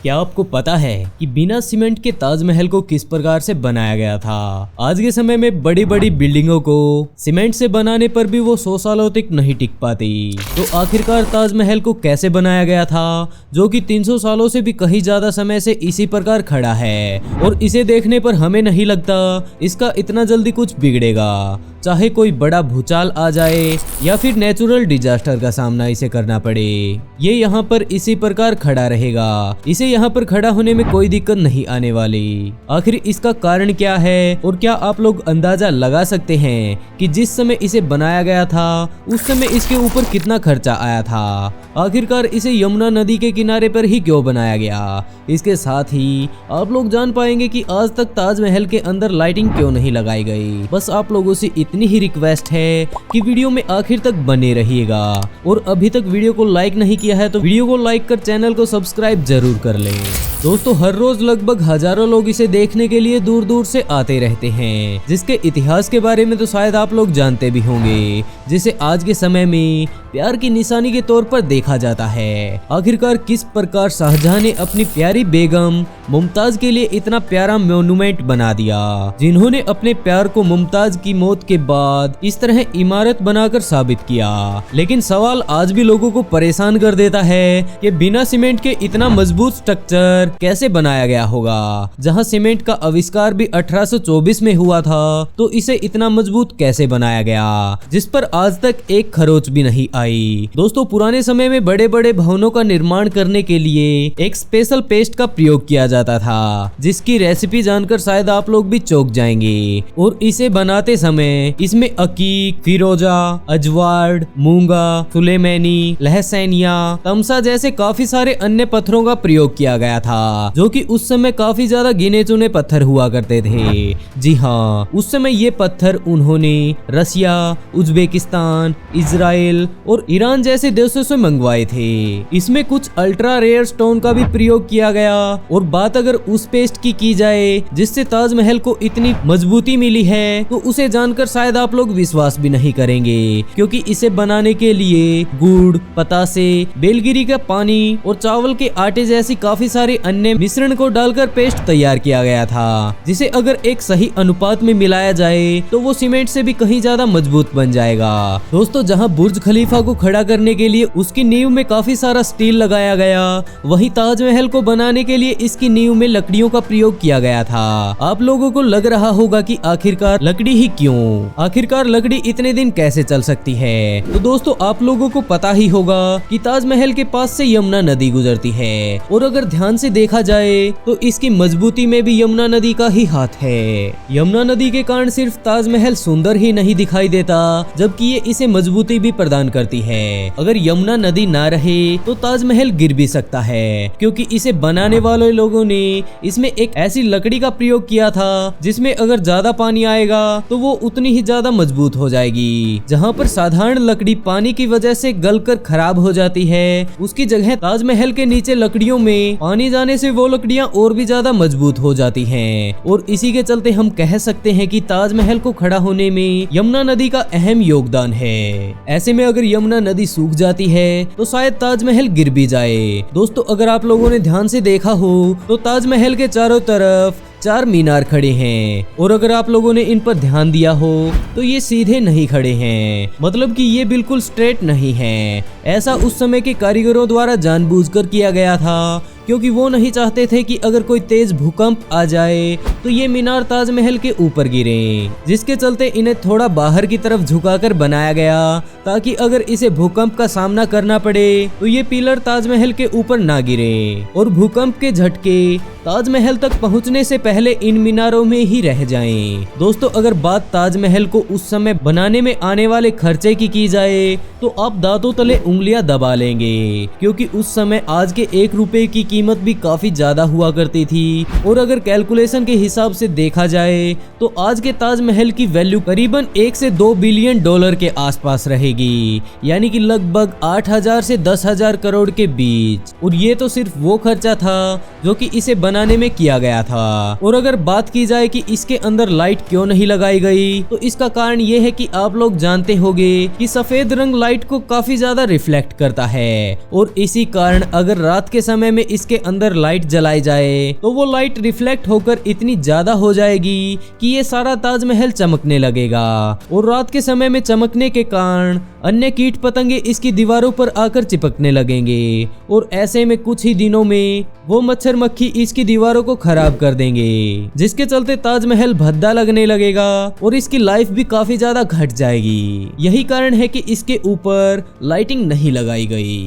क्या आपको पता है कि बिना सीमेंट के ताजमहल को किस प्रकार से बनाया गया था? आज के समय में बड़ी बड़ी बिल्डिंगों को सीमेंट से बनाने पर भी वो 100 सालों तक नहीं टिक पाती। तो आखिरकार ताजमहल को कैसे बनाया गया था, जो कि 300 सालों से भी कहीं ज्यादा समय से इसी प्रकार खड़ा है और इसे देखने पर हमें नहीं लगता इसका इतना जल्दी कुछ बिगड़ेगा। चाहे कोई बड़ा भूचाल आ जाए या फिर नेचुरल डिजास्टर का सामना इसे करना पड़े, ये यहाँ पर इसी प्रकार खड़ा रहेगा। इसे यहाँ पर खड़ा होने में कोई दिक्कत नहीं आने वाली। आखिर इसका कारण क्या है और क्या आप लोग अंदाजा लगा सकते हैं कि जिस समय इसे बनाया गया था उस समय इसके ऊपर कितना खर्चा आया था? आखिरकार इसे यमुना नदी के किनारे पर ही क्यों बनाया गया? इसके साथ ही आप लोग जान पाएंगे कि आज तक ताजमहल के अंदर लाइटिंग क्यों नहीं लगाई गई। बस आप लोगों से इतनी ही रिक्वेस्ट है कि वीडियो में आखिर तक बने रहिएगा और अभी तक वीडियो को लाइक नहीं किया है तो वीडियो को लाइक कर चैनल को सब्सक्राइब जरूर कर लें। दोस्तों, हर रोज लगभग हजारों लोग इसे देखने के लिए दूर दूर से आते रहते हैं, जिसके इतिहास के बारे में तो शायद आप लोग जानते भी होंगे, जिसे आज के समय में प्यार की निशानी के तौर पर देखा जाता है। आखिरकार किस प्रकार शाहजहां ने अपनी प्यारी बेगम मुमताज के लिए इतना प्यारा मोन्यूमेंट बना दिया, जिन्होंने अपने प्यार को मुमताज की मौत के बाद इस तरह इमारत बनाकर साबित किया। लेकिन सवाल आज भी लोगों को परेशान कर देता है कि बिना सीमेंट के इतना मजबूत स्ट्रक्चर कैसे बनाया गया होगा। जहां सीमेंट का आविष्कार भी 1824 में हुआ था, तो इसे इतना मजबूत कैसे बनाया गया जिस पर आज तक एक खरोच भी नहीं आई। दोस्तों, पुराने समय में बड़े बड़े भवनों का निर्माण करने के लिए एक स्पेशल पेस्ट का प्रयोग किया जाता था, जिसकी रेसिपी जानकर शायद आप लोग भी चौंक जाएंगे। और इसे बनाते समय इसमें अकीक, फिरोजा, अजवाड़, मूंगा, सुलेमानी, लहसैनिया, तमसा जैसे काफी सारे अन्य पत्थरों का प्रयोग किया गया था, जो कि उस समय काफी ज्यादा गिने चुने पत्थर हुआ करते थे। जी हाँ, उस समय ये पत्थर उन्होंने रसिया, उज्बेकिस्तान, इजराइल और ईरान जैसे देशों से मंगवाए थे। इसमें कुछ अल्ट्रा रेयर स्टोन का भी प्रयोग किया गया। और बात अगर उस पेस्ट की जाए जिससे ताजमहल को इतनी मजबूती मिली है, तो उसे जानकर शायद आप लोग विश्वास भी नहीं करेंगे, क्योंकि इसे बनाने के लिए गुड़, पतासे, बेलगिरी का पानी और चावल के आटे जैसी काफी सारे अन्य मिश्रण को डालकर पेस्ट तैयार किया गया था, जिसे अगर एक सही अनुपात में मिलाया जाए तो वो सीमेंट से भी कहीं ज्यादा मजबूत बन जाएगा। दोस्तों, जहां बुर्ज खलीफा को खड़ा करने के लिए उसकी नींव में काफी सारा स्टील लगाया गया, वहीं ताजमहल को बनाने के लिए इसकी नींव में लकड़ियों का प्रयोग किया गया था। आप लोगों को लग रहा होगा कि आखिरकार लकड़ी ही क्यों? आखिरकार लकड़ी इतने दिन कैसे चल सकती है? तो दोस्तों, आप लोगों को पता ही होगा कि ताजमहल के पास से यमुना नदी गुजरती है, और अगर ध्यान से देखा जाए तो इसकी मजबूती में भी यमुना नदी का ही हाथ है। यमुना नदी के कारण सिर्फ ताजमहल सुंदर ही नहीं दिखाई देता, जबकि ये इसे मजबूती भी प्रदान करती है। अगर यमुना नदी ना रहे तो ताजमहल गिर भी सकता है, क्योंकि इसे बनाने वाले लोगों ने इसमें एक ऐसी लकड़ी का प्रयोग किया था जिसमें अगर ज्यादा पानी आएगा तो वो उतनी ही ज्यादा मजबूत हो जाएगी। जहां पर साधारण लकड़ी पानी की वजह से गलकर खराब हो जाती है, उसकी जगह ताजमहल के नीचे लकड़ियों में पानी जाने से वो लकड़ियां और भी ज्यादा मजबूत हो जाती हैं। और इसी के चलते हम कह सकते हैं कि ताजमहल को खड़ा होने में यमुना नदी का अहम योगदान है। ऐसे में अगर यमुना नदी सूख जाती है तो शायद ताजमहल गिर भी जाए। दोस्तों, अगर आप लोगों ने ध्यान से देखा हो तो ताजमहल के चारों तरफ 4 मीनार खड़े हैं, और अगर आप लोगों ने इन पर ध्यान दिया हो तो ये सीधे नहीं खड़े हैं, मतलब कि ये बिल्कुल स्ट्रेट नहीं है। ऐसा उस समय के कारीगरों द्वारा जानबूझकर किया गया था, क्योंकि वो नहीं चाहते थे कि अगर कोई तेज भूकंप आ जाए तो ये मीनार ताजमहल के ऊपर गिरे, जिसके चलते इन्हें थोड़ा बाहर की तरफ झुकाकर बनाया गया, ताकि अगर इसे भूकंप का सामना करना पड़े तो ये पिलर ताजमहल के ऊपर ना गिरे और भूकंप के झटके ताजमहल तक पहुंचने से पहले इन मीनारों में ही रह जाएं। दोस्तों, अगर बात ताजमहल को उस समय बनाने में आने वाले खर्चे की जाए तो आप दांतों तले उंगलियां दबा लेंगे, क्योंकि उस समय आज के 1 रुपए की कीमत भी काफी ज्यादा हुआ करती थी। और अगर कैलकुलेशन के हिसाब से देखा जाए तो आज के ताजमहल की वैल्यू करीबन 1 से 2 बिलियन डॉलर के आसपास रहेगी, यानी कि लगभग 8,000 से 10,000 करोड़ के बीच। और ये तो सिर्फ वो खर्चा था जो कि इसे बनाने में किया गया था। और अगर बात की जाए कि इसके अंदर लाइट क्यों नहीं लगाई गई, तो इसका कारण ये है कि आप लोग जानते होंगे कि सफेद रंग लाइट को काफी ज्यादा रिफ्लेक्ट करता है, और इसी कारण अगर रात के समय में इसके अंदर लाइट जलाई जाए तो वो लाइट रिफ्लेक्ट होकर इतनी ज्यादा हो जाएगी कि ये सारा ताजमहल चमकने लगेगा, और रात के समय में चमकने के कारण अन्य कीट पतंगे इसकी दीवारों पर आकर चिपकने लगेंगे, और ऐसे में कुछ ही दिनों में वो मच्छर मक्खी इसकी दीवारों को खराब कर देंगे, जिसके चलते ताजमहल भद्दा लगने लगेगा और इसकी लाइफ भी काफी ज्यादा घट जाएगी। यही कारण है कि इसके ऊपर लाइटिंग नहीं लगाई गई।